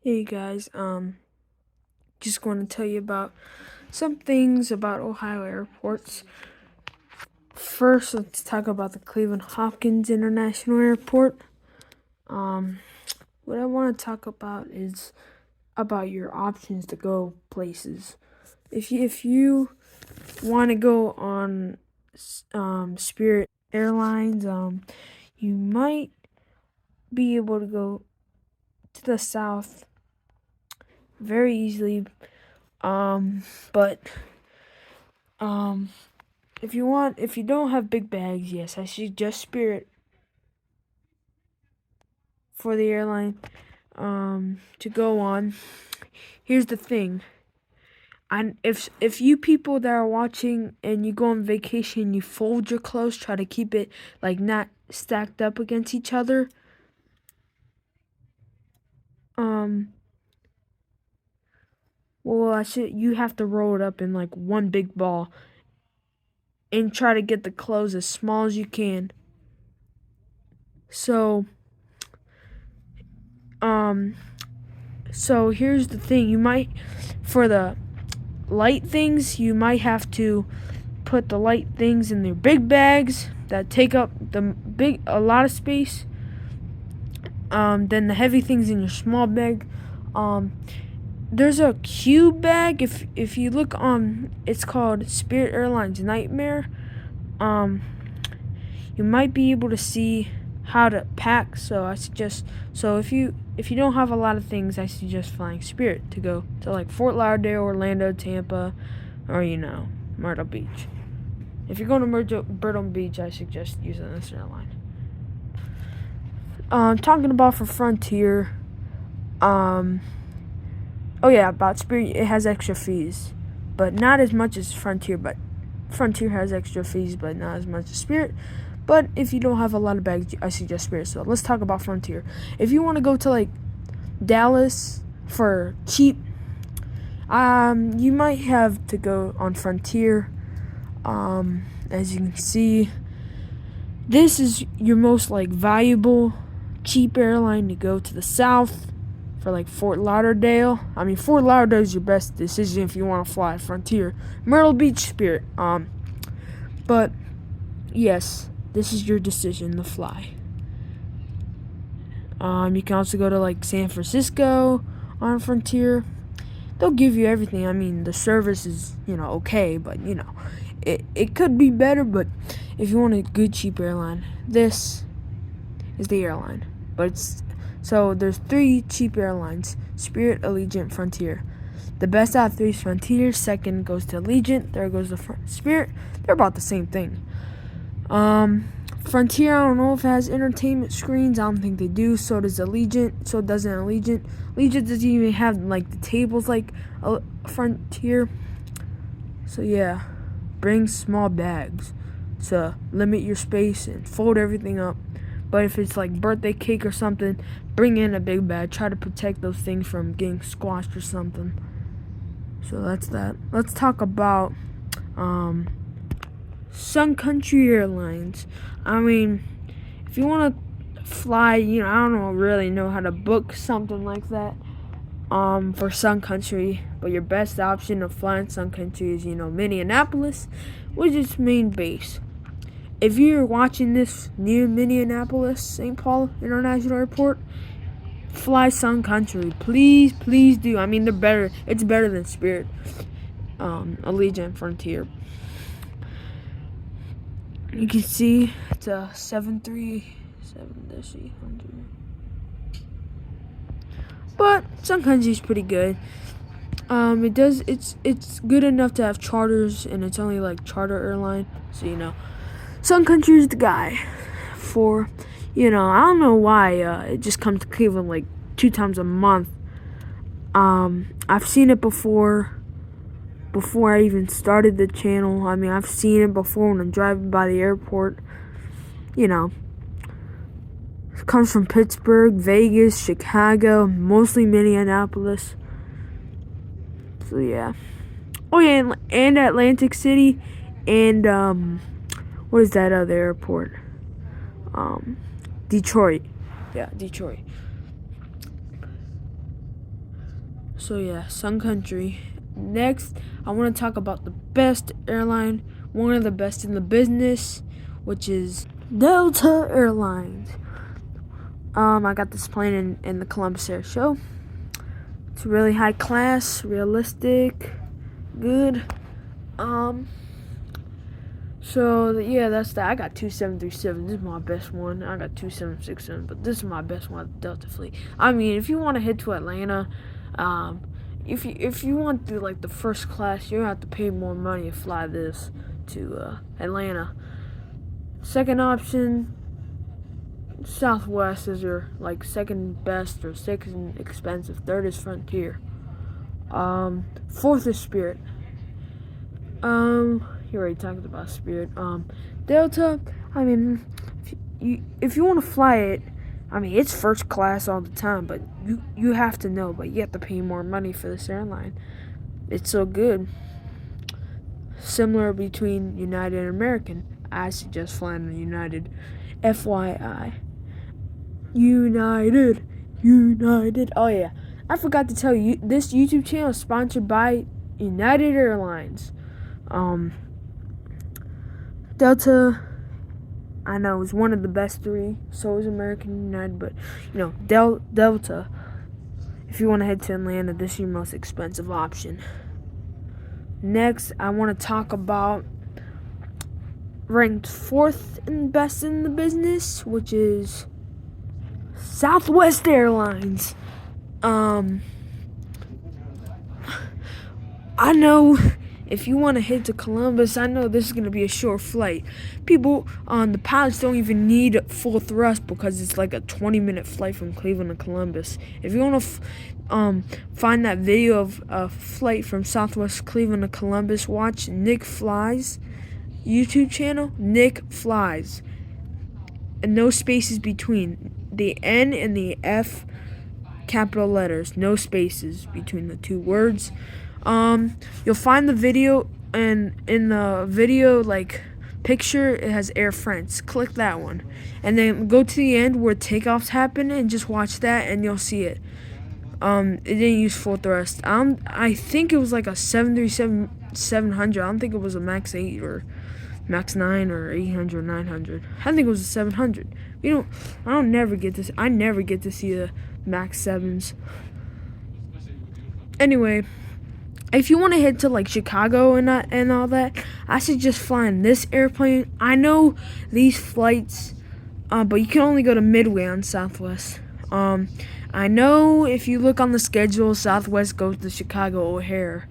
Hey guys, just want to tell you about some things about Ohio airports. First, let's talk about the Cleveland Hopkins International Airport. What I want to talk about is about your options to go places. If you want to go on Spirit Airlines, you might be able to go to the south very easily. But if you don't have big bags, yes, I suggest Spirit for the airline to go on. Here's the thing. And if you people that are watching and you go on vacation, you fold your clothes, try to keep it like not stacked up against each other. You have to roll it up in like one big ball and try to get the clothes as small as you can. So here's the thing. You might, for the light things, you might have to put the light things in their big bags that take up a lot of space. Then the heavy things in your small bag. There's a cube bag. If you look on, it's called Spirit Airlines Nightmare. You might be able to see how to pack. So if you don't have a lot of things, I suggest flying Spirit to go to like Fort Lauderdale, Orlando, Tampa, or Myrtle Beach. If you're going to Myrtle Beach, I suggest using this airline. Talking about for Frontier, about Spirit, it has extra fees, but not as much as Frontier. But Frontier has extra fees, but not as much as Spirit. But if you don't have a lot of bags, I suggest Spirit. So let's talk about Frontier. If you want to go to like Dallas for cheap, you might have to go on Frontier. As you can see, this is your most like valuable, cheap airline to go to the south for like Fort Lauderdale. Fort Lauderdale is your best decision if you want to fly Frontier. Myrtle Beach, Spirit. But yes, this is your decision to fly. You can also go to like San Francisco on Frontier. They'll give you everything. The service is, okay, but it could be better. But if you want a good cheap airline, this is the airline. So there's 3 cheap airlines: Spirit, Allegiant, Frontier. The best out of 3 is Frontier. Second goes to Allegiant. Third goes to Spirit. They're about the same thing. Frontier, I don't know if it has entertainment screens. I don't think they do. So does Allegiant. So doesn't Allegiant. Allegiant doesn't even have like the tables like Frontier. So yeah, bring small bags to limit your space and fold everything up. But if it's like birthday cake or something, bring in a big bag. Try to protect those things from getting squashed or something. So that's that. Let's talk about Sun Country Airlines. If you want to fly, I don't really know how to book something like that for Sun Country, but your best option of flying Sun Country is, Minneapolis, which is its main base. If you're watching this near Minneapolis, St. Paul International Airport, fly Sun Country. Please do. They're better. It's better than Spirit, Allegiant, Frontier. You can see it's a 737-800. But Sun Country is pretty good. It's good enough to have charters, and it's only like charter airline. So Sun Country is the guy for, I don't know why it just comes to Cleveland like 2 times a month. I've seen it before I even started the channel. I've seen it before when I'm driving by the airport. It comes from Pittsburgh, Vegas, Chicago, mostly Minneapolis. So yeah. Oh yeah, and Atlantic City, and what is that other airport? Detroit. Yeah, Detroit. So yeah, Sun Country. Next, I want to talk about the best airline, one of the best in the business, which is Delta Airlines. I got this plane in the Columbus Air Show. It's really high class, realistic, good. So yeah, that's that. I got two 737. This is my best one. I got two 767, but this is my best one, the Delta fleet. I mean, if you want to head to Atlanta, if you want to like the first class, you're gonna have to pay more money to fly this to Atlanta. Second option, Southwest is your like second best or second expensive. Third is Frontier. Fourth is Spirit. You already talked about Spirit. Delta. I mean, if you want to fly it, I mean it's first class all the time, but you have to know. But you have to pay more money for this airline. It's so good. Similar between United and American. I suggest flying on United. FYI. United. Oh yeah, I forgot to tell you, this YouTube channel is sponsored by United Airlines. Delta, I know, is one of the best three. So is American, United, but Delta. If you want to head to Atlanta, this is your most expensive option. Next, I want to talk about ranked fourth and best in the business, which is Southwest Airlines. I know if you want to head to Columbus, I know this is going to be a short flight. People the pilots don't even need full thrust because it's like a 20-minute flight from Cleveland to Columbus. If you want to find that video of a flight from Southwest Cleveland to Columbus, watch Nick Flies YouTube channel. Nick Flies, and no spaces between the N and the F, capital letters, no spaces between the two words. You'll find the video, and in the video like picture it has Air France. Click that one, and then go to the end where takeoffs happen and just watch that, and you'll see it. It didn't use full thrust. I think it was like a 737-700. I don't think it was a Max 8 or Max 9 or 800 or 900. I think it was a 700. I never get to see the Max 7s. Anyway, if you want to head to like Chicago and all that, I suggest flying this airplane. I know these flights, but you can only go to Midway on Southwest. I know if you look on the schedule, Southwest goes to Chicago O'Hare.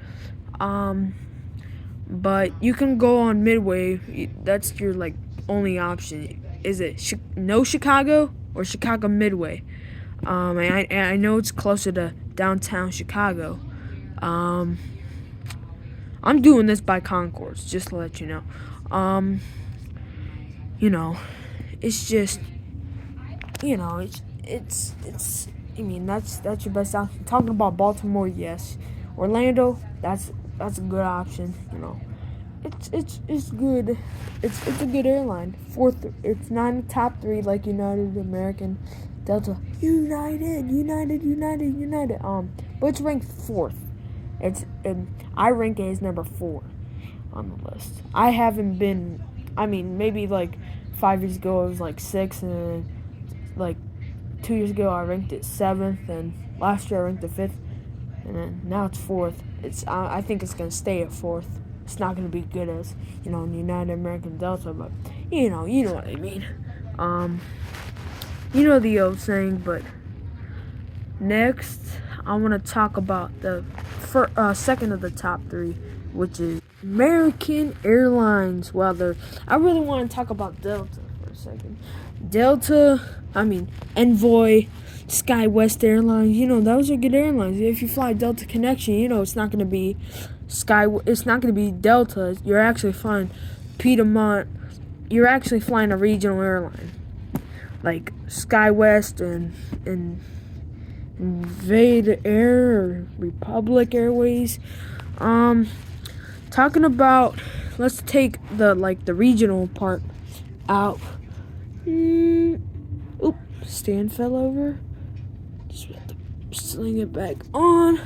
But you can go on Midway. That's your like only option. Is it no Chicago or Chicago Midway? I know it's closer to downtown Chicago. I'm doing this by Concourse, just to let you know. It's just, it's. I mean, that's your best option. Talking about Baltimore, yes. Orlando, that's a good option. It's good. It's a good airline. Fourth, it's not in the top three like United, American, Delta, United. But it's ranked fourth. I rank it as number 4 on the list. I haven't been. I mean, maybe like 5 years ago it was like 6, and then like 2 years ago I ranked it 7th, and last year I ranked it 5th, and then now it's 4th. I think it's gonna stay at 4th. It's not gonna be good as United, American, Delta, but you know what I mean. The old saying. But next, I want to talk about the second of the top 3, which is American Airlines. I really want to talk about Delta for a second. Delta, Envoy, SkyWest Airlines, those are good airlines. If you fly Delta Connection, it's not going to be it's not going to be Delta. You're actually flying Piedmont. You're actually flying a regional airline like SkyWest and Invade Air or Republic Airways. Talking about, let's take the regional part out. Stand fell over. Just have to sling it back on.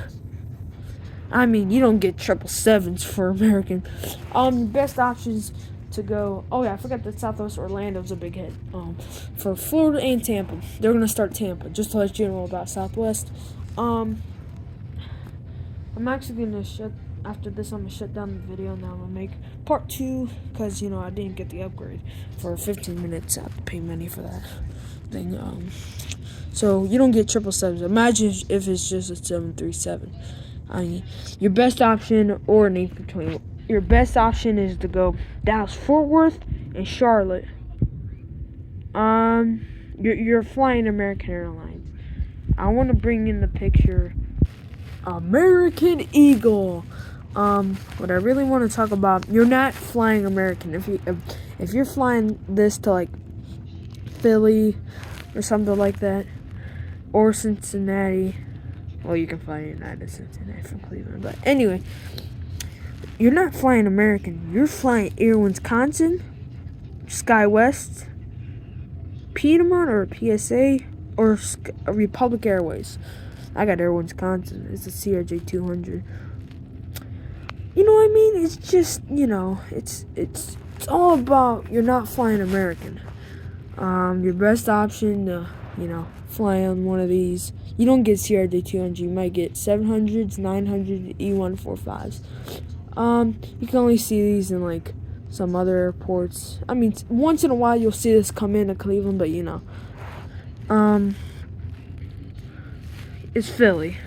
I mean, you don't get 777s for American. Best options to go. Oh yeah, I forgot that Southwest Orlando's a big hit. For Florida and Tampa, they're gonna start Tampa. Just to let you know about Southwest. I'm actually gonna after this. I'm gonna shut down the video. Now I'm gonna make part 2 because I didn't get the upgrade for 15 minutes. I have to pay money for that thing. So you don't get 777s. Imagine if it's just a 737. I mean, your best option or an 8 Your best option is to go Dallas Fort Worth and Charlotte. You're flying American Airlines. I want to bring in the picture American Eagle. What I really want to talk about, you're not flying American. If you're flying this to like Philly or something like that, or Cincinnati. Well, you can fly United Cincinnati from Cleveland. But anyway, you're not flying American. You're flying Air Wisconsin, SkyWest, Piedmont or PSA, or Republic Airways. I got Air Wisconsin. It's a CRJ 200. You know what I mean? It's just, it's all about you're not flying American. Your best option, fly on one of these. You don't get CRJ 200. You might get 700s, 900, E145s. You can only see these in like some other airports. I mean, once in a while you'll see this come into Cleveland, but it's Philly.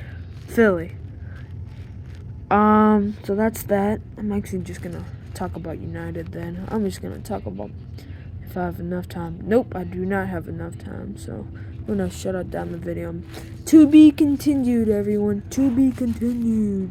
So that's that. I'm actually just gonna talk about United then. I'm just gonna talk about if I have enough time. Nope, I do not have enough time, so I'm gonna shut down the video. To be continued, everyone. To be continued.